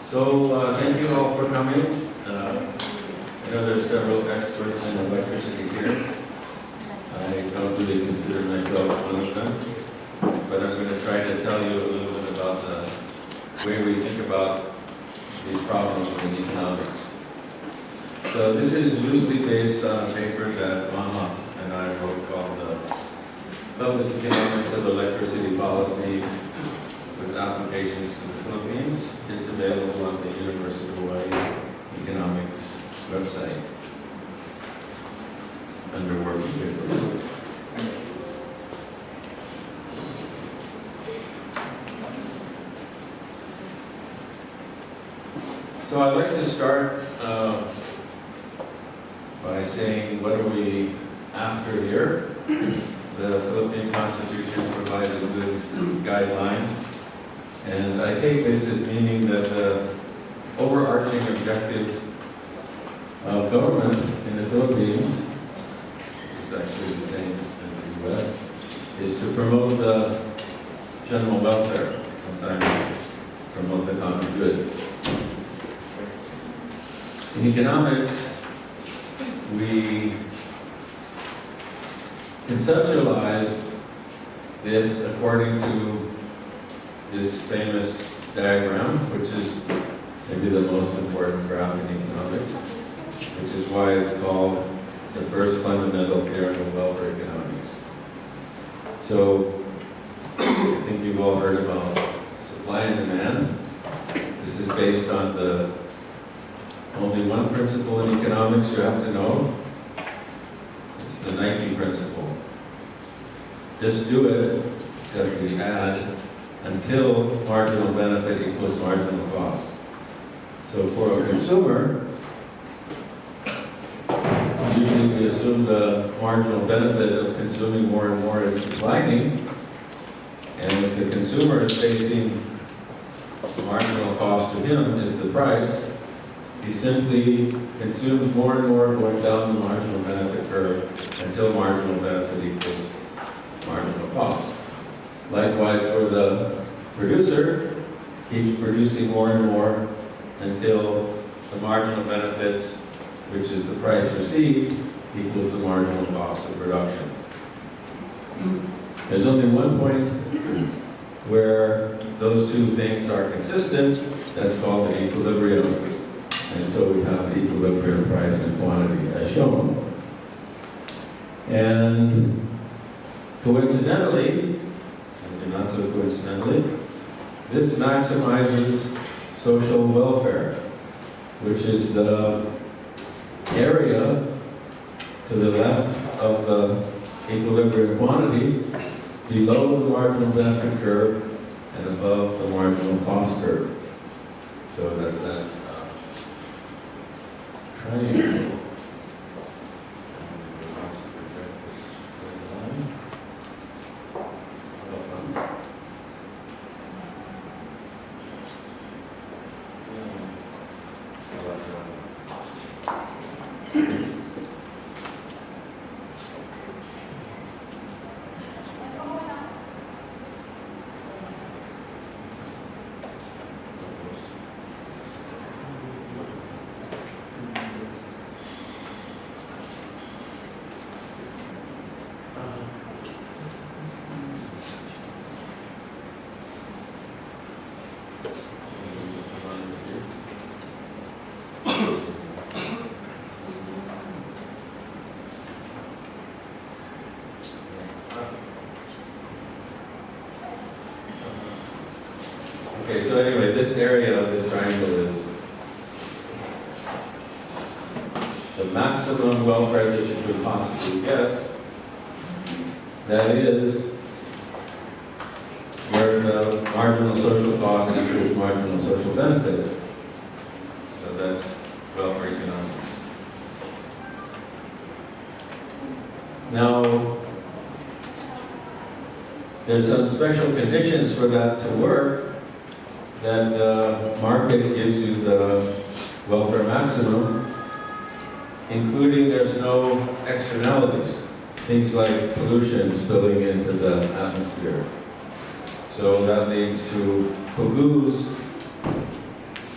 So thank you all for coming. I know there's several experts in electricity here. I don't really consider myself one of them, but I'm going to try to tell you a little bit about the way we think about these problems in economics. So this is loosely based on a paper that Mama and I wrote called the Public Economics of Electricity Policy with Applications to the Philippines. It's available on the University of Hawaii Economics website under working papers. So I'd like to start by saying, what are we after here? The Philippine Constitution provides a good guideline, and I take this as meaning that the overarching objective of government in the Philippines, which is actually the same as the US, is to promote the general welfare, sometimes promote the common good. In economics, we conceptualize this according to this famous diagram, which is maybe the most important graph in economics, which is why it's called the first fundamental theorem of welfare economics. So, I think you've all heard about supply and demand. This is based on the only one principle in economics you have to know. It's the Nike principle. Just do it, except we add, until marginal benefit equals marginal cost. So for a consumer, usually we assume the marginal benefit of consuming more and more is declining. And if the consumer is facing the marginal cost to him is the price, he simply consumes more and more going down the marginal benefit curve until marginal benefit equals marginal cost. Likewise for the producer, keeps producing more and more until the marginal benefit, which is the price received, equals the marginal cost of production. There's only one point where those two things are consistent. That's called the equilibrium. And so we have the equilibrium price and quantity as shown. And coincidentally, and not so coincidentally, this maximizes social welfare, which is the area to the left of the equilibrium quantity below the marginal benefit curve and above the marginal cost curve. So that's that triangle. Okay, so anyway, this area of this triangle is the maximum welfare that you could possibly get. That is where the marginal social cost equals marginal social benefit. So that's welfare economics. Now, there's some special conditions for that to work. That the market gives you the welfare maximum, including there's no externalities, things like pollution spilling into the atmosphere. So that leads to Pagu's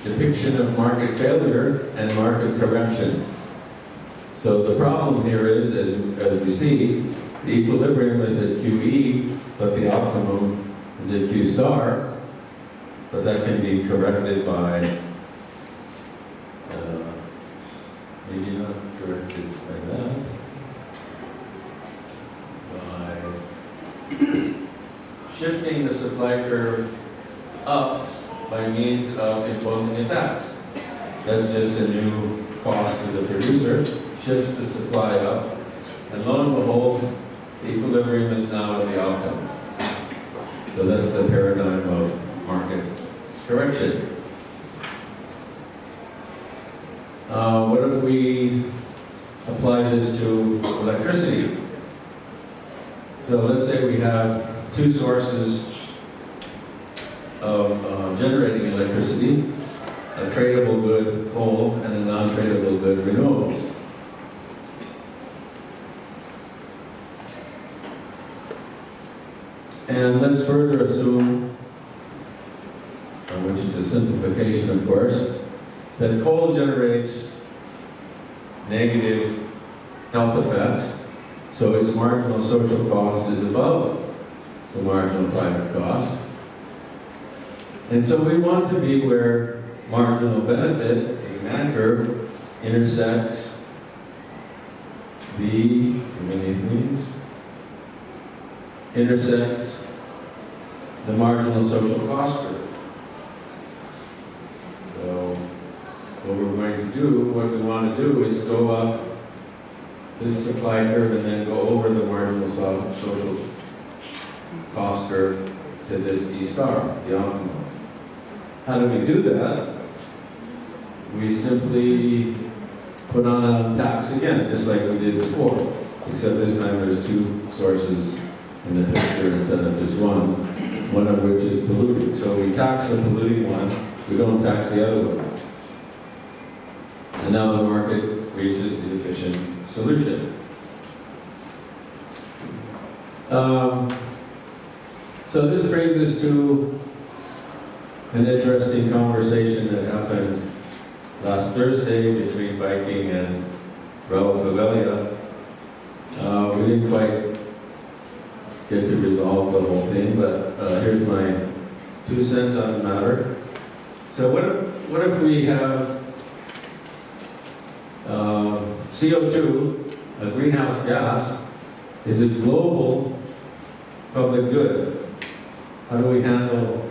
depiction of market failure and market correction. So the problem here is, as we see, the equilibrium is at QE, but the optimum is at Q star, but that can be corrected by, maybe not corrected by that, by shifting the supply curve up by means of imposing a tax. That's just a new cost to the producer, shifts the supply up, and lo and behold, the equilibrium is now at the outcome. So that's the paradigm of market correction. What if we apply this to electricity? So let's say we have two sources of generating electricity, a tradable good, coal, and a non-tradable good, renewables. And let's further assume, which is a simplification of course, that coal generates negative health effects, so its marginal social cost is above the marginal private cost. And so we want to be where marginal benefit, a man curve, intersects the, too many things, intersects the marginal social cost curve. So what we're going to do, what we want to do is go up this supply curve and then go over the marginal social cost curve to this E star, the optimum. How do we do that? We simply put on a tax again, just like we did before, except this time there's two sources in the picture instead of just one of which is polluting. So we tax the polluting one, we don't tax the other one. And now the market reaches the efficient solution. So this brings us to an interesting conversation that happened last Thursday between Viking and Raul Favelia. We didn't quite get to resolve the whole thing, but here's my 2 cents on the matter. So what if we have CO2, a greenhouse gas, is a global public good? How do we handle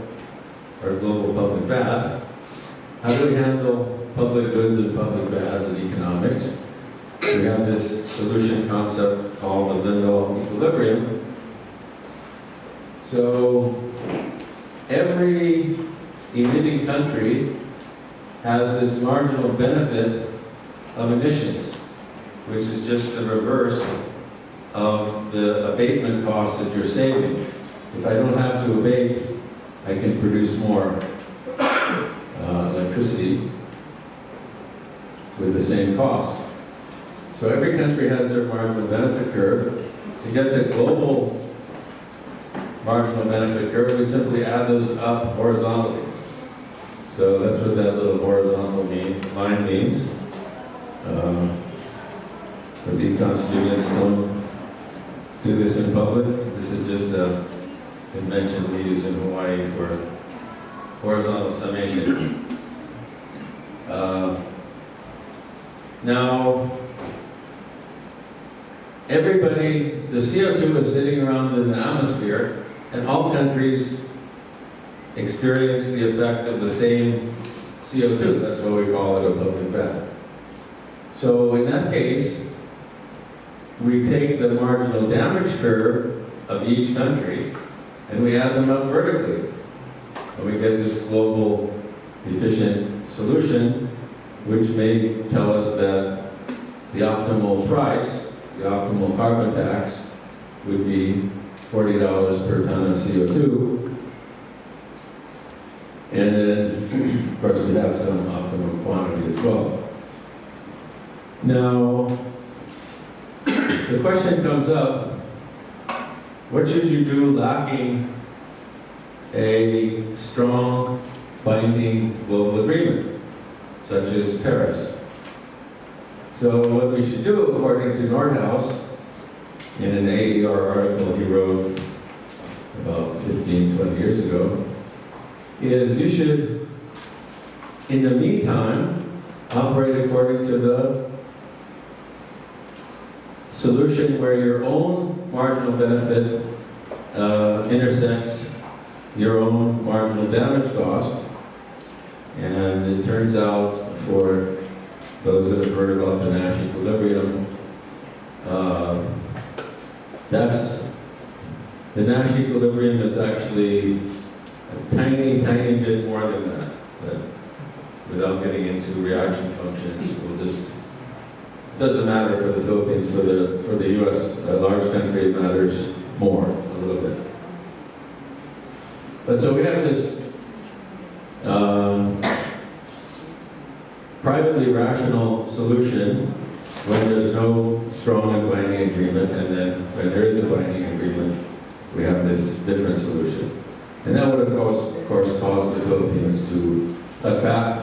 our global public bad? How do we handle public goods and public bads in economics? We have this solution concept called the Lindell equilibrium. So every emitting country has this marginal benefit of emissions, which is just the reverse of the abatement costs that you're saving. If I don't have to abate, I can produce more electricity with the same cost. So every country has their marginal benefit curve. To get the global marginal benefit curve, we simply add those up horizontally. So that's what that little horizontal line means. But the econ students don't do this in public. This is just a convention we use in Hawaii for horizontal summation. Now, everybody, the CO2 is sitting around in the atmosphere, and all countries experience the effect of the same CO2. That's why we call it a public bad. So in that case, we take the marginal damage curve of each country and we add them up vertically. And we get this global efficient solution, which may tell us that the optimal price, the optimal carbon tax, would be $40 per ton of CO2. And then, of course, we have some optimum quantity as well. Now, the question comes up, what should you do lacking a strong binding global agreement, such as Paris. So what we should do, according to Nordhaus, in an AER article he wrote about 15, 20 years ago, is you should, in the meantime, operate according to the solution where your own marginal benefit intersects your own marginal damage cost. And it turns out, for those that have heard about the Nash equilibrium, the Nash equilibrium is actually a tiny, tiny bit more than that. But without getting into reaction functions, we'll just, it doesn't matter for the Philippines. For the US, a large country, it matters more, a little bit. But so we have this privately rational solution when there's no strong and binding agreement, and then when there is a binding agreement, we have this different solution. And that would, of course, cause the Philippines to cut back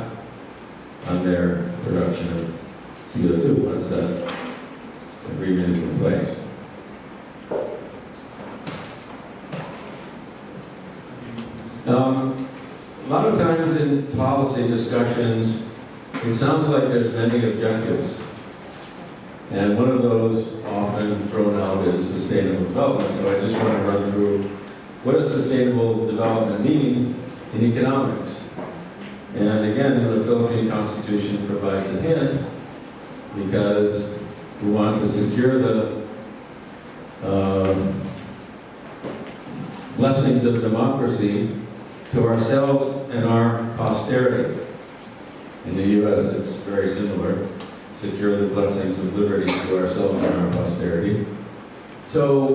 on their production of CO2 once that agreement is in place. A lot of times in policy discussions, it sounds like there's many objectives. And one of those often thrown out is sustainable development. So I just want to run through what does sustainable development mean in economics. And again, the Philippine Constitution provides a hint, because we want to secure the blessings of democracy to ourselves and our posterity. In the US, it's very similar. Secure the blessings of liberty to ourselves and our posterity. So